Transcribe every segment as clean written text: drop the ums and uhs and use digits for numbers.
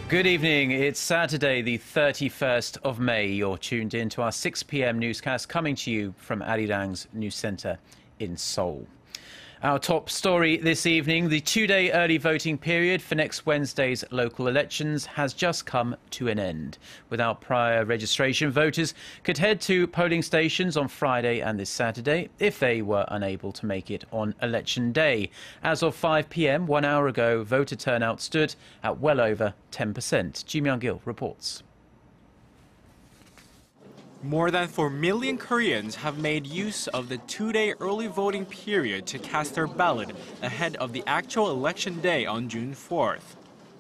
Good evening. It's Saturday, the 31st of May. You're tuned in to our 6 p.m. newscast coming to you from Arirang's news centre in Seoul. Our top story this evening, the two-day early voting period for next Wednesday's local elections has just come to an end. Without prior registration, voters could head to polling stations on Friday and this Saturday if they were unable to make it on election day. As of 5 p.m. 1 hour ago, voter turnout stood at well over 10%. Myung-kil reports. More than 4 million Koreans have made use of the two-day early voting period to cast their ballot ahead of the actual election day on June 4th.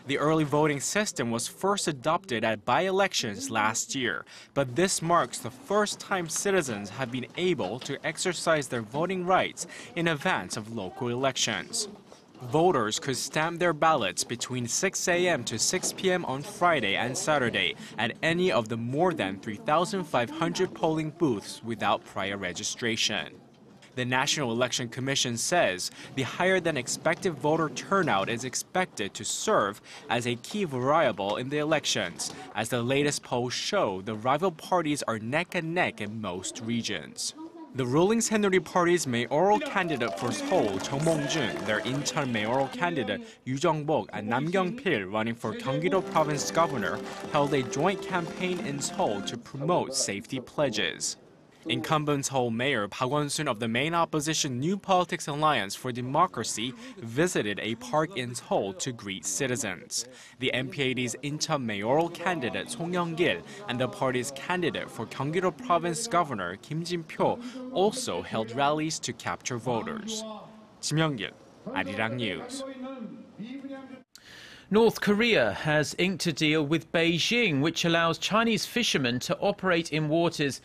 The early voting system was first adopted at by-elections last year, but this marks the first time citizens have been able to exercise their voting rights in advance of local elections. Voters could stamp their ballots between 6 a.m. to 6 p.m. on Friday and Saturday at any of the more than 3,500 polling booths without prior registration. The National Election Commission says the higher-than-expected voter turnout is expected to serve as a key variable in the elections, as the latest polls show the rival parties are neck and neck in most regions. The ruling Missionary Party's mayoral candidate for Seoul, Chung Mong-jun, their Incheon mayoral candidate Yu Jung-bok, and Nam Kyung-pil running for Gyeonggi-do Province governor, held a joint campaign in Seoul to promote safety pledges. Incumbent Seoul Mayor Park Won-soon of the main opposition New Politics Alliance for Democracy visited a park in Seoul to greet citizens. The NPAD's Incheon mayoral candidate Song Myung-kil and the party's candidate for Gyeonggi-do Province Governor Kim Jin-pyo also held rallies to capture voters. Myung-kil, Arirang News. North Korea has inked a deal with Beijing, which allows Chinese fishermen to operate in waters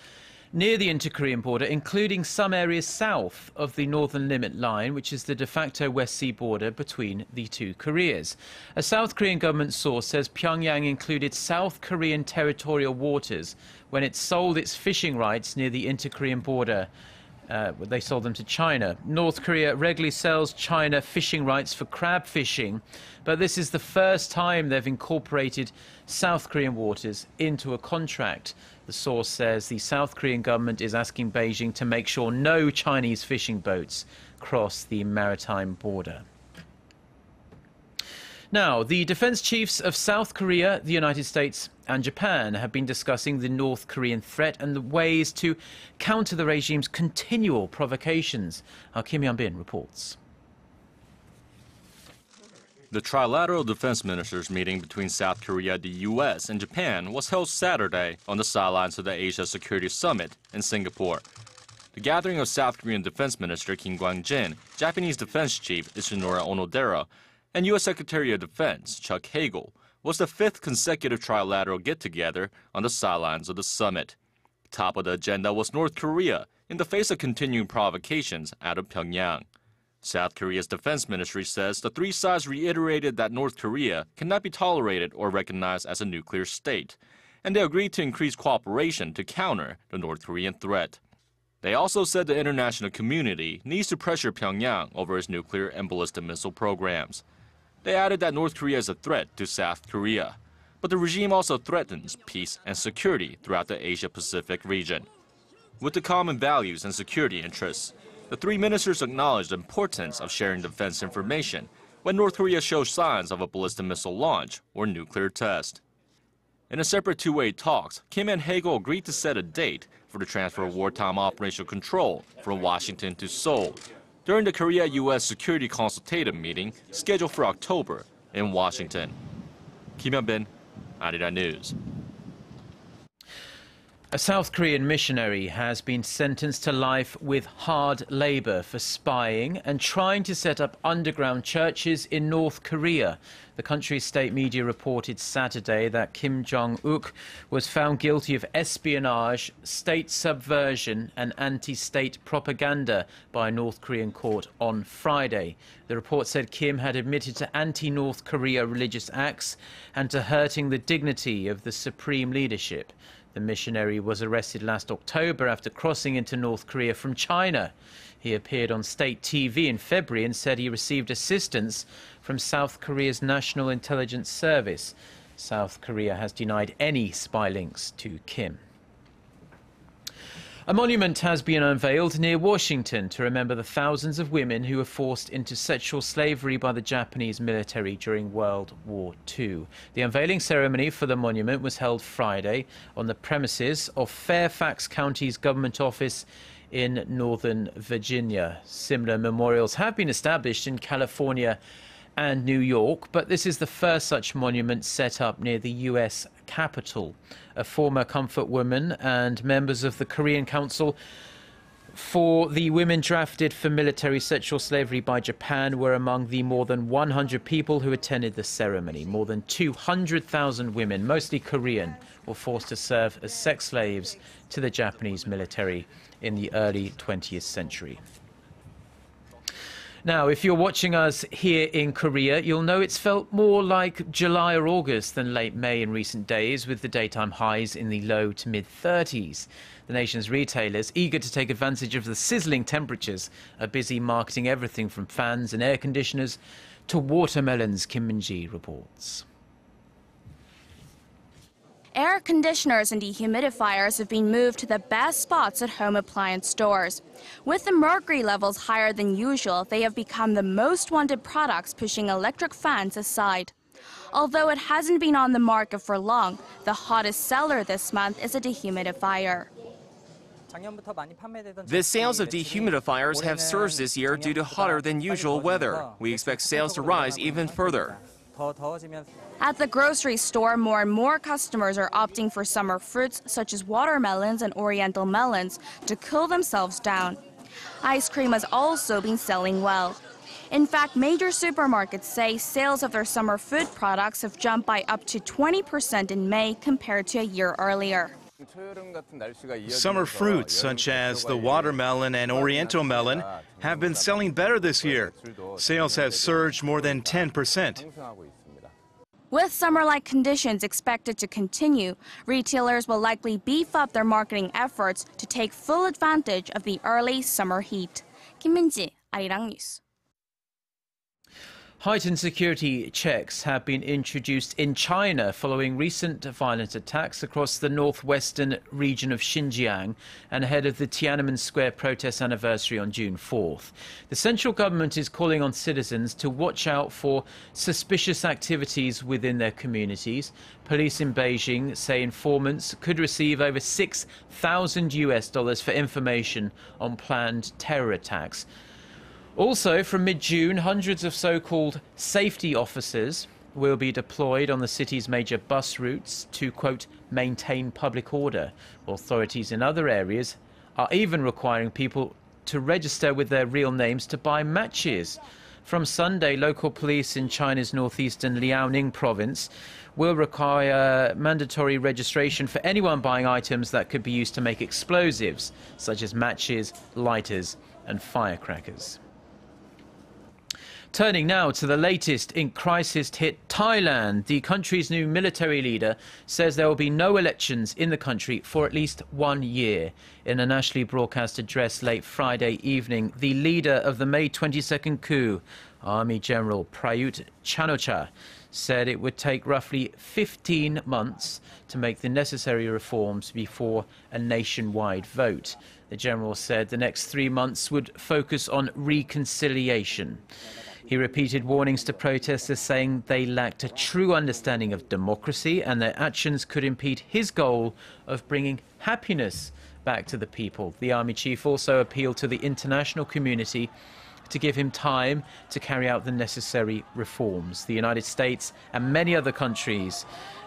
near the inter-Korean border, including some areas south of the Northern Limit Line, which is the de facto West Sea border between the two Koreas. A South Korean government source says Pyongyang included South Korean territorial waters when it sold its fishing rights near the inter-Korean border. They sold them to China. North Korea regularly sells China fishing rights for crab fishing, but this is the first time they've incorporated South Korean waters into a contract. The source says the South Korean government is asking Beijing to make sure no Chinese fishing boats cross the maritime border. Now, the defense chiefs of South Korea, the United States and Japan have been discussing the North Korean threat and the ways to counter the regime's continual provocations. Our Kim Hyun-bin reports. The Trilateral Defense Ministers meeting between South Korea, the U.S. and Japan was held Saturday on the sidelines of the Asia Security Summit in Singapore. The gathering of South Korean Defense Minister Kim Kwang-jin, Japanese Defense Chief Ishinori Onodera, and U.S. Secretary of Defense Chuck Hagel was the fifth consecutive trilateral get-together on the sidelines of the summit. Top of the agenda was North Korea in the face of continuing provocations out of Pyongyang. South Korea's defense ministry says the three sides reiterated that North Korea cannot be tolerated or recognized as a nuclear state, and they agreed to increase cooperation to counter the North Korean threat. They also said the international community needs to pressure Pyongyang over its nuclear and ballistic missile programs. They added that North Korea is a threat to South Korea, but the regime also threatens peace and security throughout the Asia-Pacific region. With the common values and security interests, the three ministers acknowledged the importance of sharing defense information when North Korea shows signs of a ballistic missile launch or nuclear test. In a separate two-way talks, Kim and Hagel agreed to set a date for the transfer of wartime operational control from Washington to Seoul during the Korea-U.S. Security Consultative meeting scheduled for October in Washington. Kim Hyun-bin, Arirang News. A South Korean missionary has been sentenced to life with hard labor for spying and trying to set up underground churches in North Korea. The country's state media reported Saturday that Kim Jong-uk was found guilty of espionage, state subversion and anti-state propaganda by a North Korean court on Friday. The report said Kim had admitted to anti-North Korea religious acts and to hurting the dignity of the supreme leadership. The missionary was arrested last October after crossing into North Korea from China. He appeared on state TV in February and said he received assistance from South Korea's National Intelligence Service. South Korea has denied any spy links to Kim. A monument has been unveiled near Washington to remember the thousands of women who were forced into sexual slavery by the Japanese military during World War II. The unveiling ceremony for the monument was held Friday on the premises of Fairfax County's government office in Northern Virginia. Similar memorials have been established in California and New York, but this is the first such monument set up near the U.S. Capitol. A former comfort woman and members of the Korean Council for the women drafted for military sexual slavery by Japan were among the more than 100 people who attended the ceremony. More than 200,000 women, mostly Korean, were forced to serve as sex slaves to the Japanese military in the early 20th century. Now, if you're watching us here in Korea, you'll know it's felt more like July or August than late May in recent days, with the daytime highs in the low to mid-30s. The nation's retailers, eager to take advantage of the sizzling temperatures, are busy marketing everything from fans and air conditioners to watermelons, Kim Min-ji reports. Air conditioners and dehumidifiers have been moved to the best spots at home appliance stores. With the mercury levels higher than usual, they have become the most wanted products, pushing electric fans aside. Although it hasn't been on the market for long, the hottest seller this month is a dehumidifier. The sales of dehumidifiers have surged this year due to hotter than usual weather. We expect sales to rise even further. At the grocery store, more and more customers are opting for summer fruits such as watermelons and oriental melons to cool themselves down. Ice cream has also been selling well. In fact, major supermarkets say sales of their summer food products have jumped by up to 20% in May compared to a year earlier. Summer fruits such as the watermelon and oriental melon have been selling better this year. Sales have surged more than 10%. With summer-like conditions expected to continue, retailers will likely beef up their marketing efforts to take full advantage of the early summer heat. Kim Min-ji, Arirang News. Heightened security checks have been introduced in China following recent violent attacks across the northwestern region of Xinjiang and ahead of the Tiananmen Square protest anniversary on June 4th. The central government is calling on citizens to watch out for suspicious activities within their communities. Police in Beijing say informants could receive over $6,000 for information on planned terror attacks. Also, from mid-June, hundreds of so-called safety officers will be deployed on the city's major bus routes to, quote, maintain public order. Authorities in other areas are even requiring people to register with their real names to buy matches. From Sunday, local police in China's northeastern Liaoning province will require mandatory registration for anyone buying items that could be used to make explosives, such as matches, lighters, and firecrackers. Turning now to the latest in crisis-hit Thailand, the country's new military leader says there will be no elections in the country for at least 1 year. In a nationally broadcast address late Friday evening, the leader of the May 22nd coup, Army General Prayut Chan-o-cha, said it would take roughly 15 months to make the necessary reforms before a nationwide vote. The general said the next 3 months would focus on reconciliation. He repeated warnings to protesters, saying they lacked a true understanding of democracy and their actions could impede his goal of bringing happiness back to the people. The army chief also appealed to the international community to give him time to carry out the necessary reforms. The United States and many other countries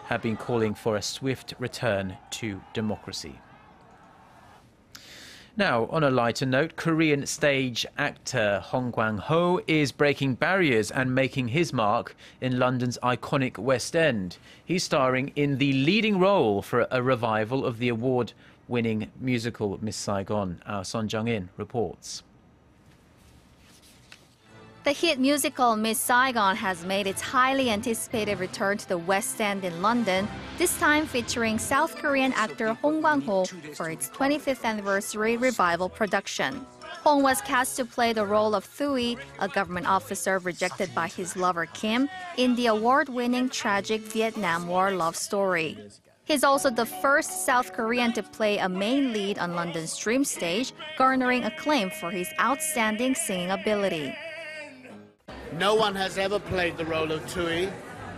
have been calling for a swift return to democracy. Now, on a lighter note, Korean stage actor Hong Kwang-ho is breaking barriers and making his mark in London's iconic West End. He's starring in the leading role for a revival of the award-winning musical Miss Saigon. Our Son Jung-in reports. The hit musical Miss Saigon has made its highly anticipated return to the West End in London, this time featuring South Korean actor Hong Kwang-ho for its 25th anniversary revival production. Hong was cast to play the role of Thuy, a government officer rejected by his lover Kim, in the award-winning tragic Vietnam War love story. He's also the first South Korean to play a main lead on London's Dream Stage, garnering acclaim for his outstanding singing ability. No one has ever played the role of Thuy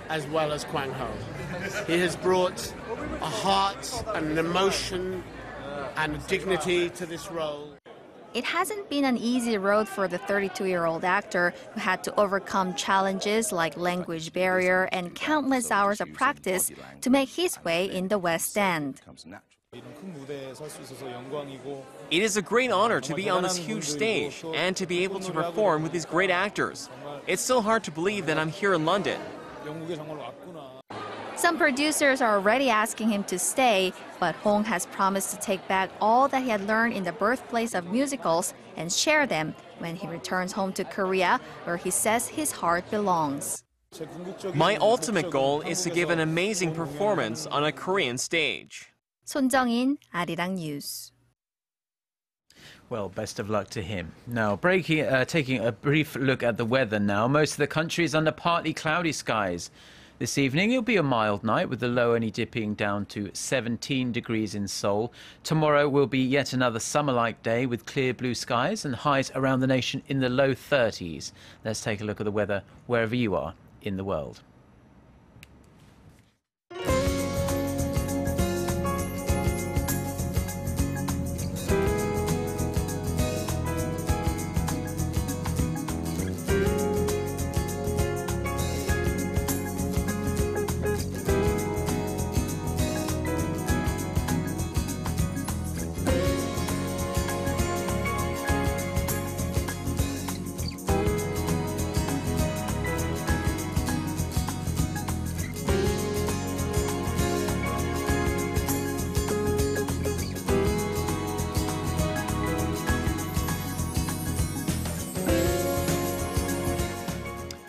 as well as Kwang Ho. He has brought a heart and an emotion and a dignity to this role. It hasn't been an easy road for the 32-year-old actor who had to overcome challenges like language barrier and countless hours of practice to make his way in the West End. It is a great honor to be on this huge stage and to be able to perform with these great actors. It's still hard to believe that I'm here in London. Some producers are already asking him to stay, but Hong has promised to take back all that he had learned in the birthplace of musicals and share them when he returns home to Korea, where he says his heart belongs. My ultimate goal is to give an amazing performance on a Korean stage. Son Jung-in, Arirang News. Well, best of luck to him. Now, taking a brief look at the weather now. Most of the country is under partly cloudy skies. This evening, it'll be a mild night with the low only dipping down to 17 degrees in Seoul. Tomorrow will be yet another summer-like day with clear blue skies and highs around the nation in the low 30s. Let's take a look at the weather wherever you are in the world.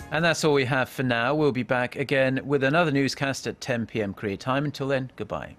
And that's all we have for now. We'll be back again with another newscast at 10 p.m. Korea time. Until then, goodbye.